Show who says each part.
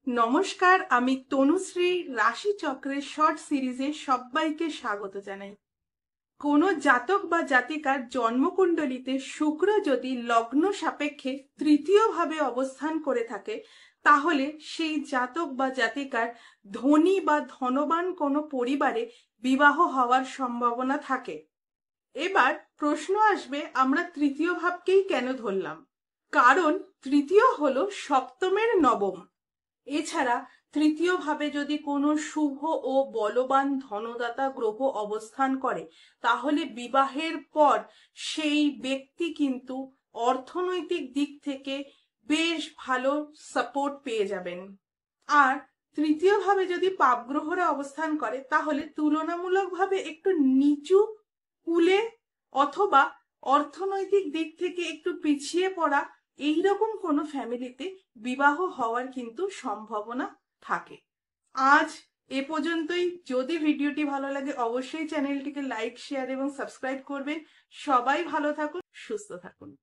Speaker 1: নমস্কার, আমি তনুশ্রী রাশি চক্রের শর্ট সিরিজে সবাইকে স্বাগত জানাই। কোন জাতক বা জাতিকার জন্মকুণ্ডলিতে শুক্র যদি লগ্ন সাপেক্ষে তৃতীয় ভাবে অবস্থান করে থাকে, তাহলে সেই জাতক বা জাতিকার ধনী বা ধনবান কোনো পরিবারে বিবাহ হওয়ার সম্ভাবনা থাকে। এবার প্রশ্ন আসবে, আমরা তৃতীয় ভাবকেই কেন ধরলাম? কারণ তৃতীয় হলো সপ্তমের নবম। এছাড়া তৃতীয় ভাবে যদি কোনো শুভ ও বলবান ধনদাতা গ্রহ অবস্থান করে, তাহলে বিবাহের পর সেই ব্যক্তি কিন্তু অর্থনৈতিক দিক থেকে বেশ ভালো সাপোর্ট পেয়ে যাবেন। আর তৃতীয় ভাবে যদি পাপ গ্রহরা অবস্থান করে, তাহলে তুলনামূলকভাবে একটু নিচু কুলে অথবা অর্থনৈতিক দিক থেকে একটু পিছিয়ে পড়া এইরকম কোনো ফ্যামিলিতে বিবাহ হওয়ার কিন্তু সম্ভাবনা থাকে। আজ এ পর্যন্তই। যদি ভিডিওটি ভালো লাগে অবশ্যই চ্যানেলটিকে লাইক, শেয়ার এবং সাবস্ক্রাইব করবেন। সবাই ভালো থাকুন, সুস্থ থাকুন।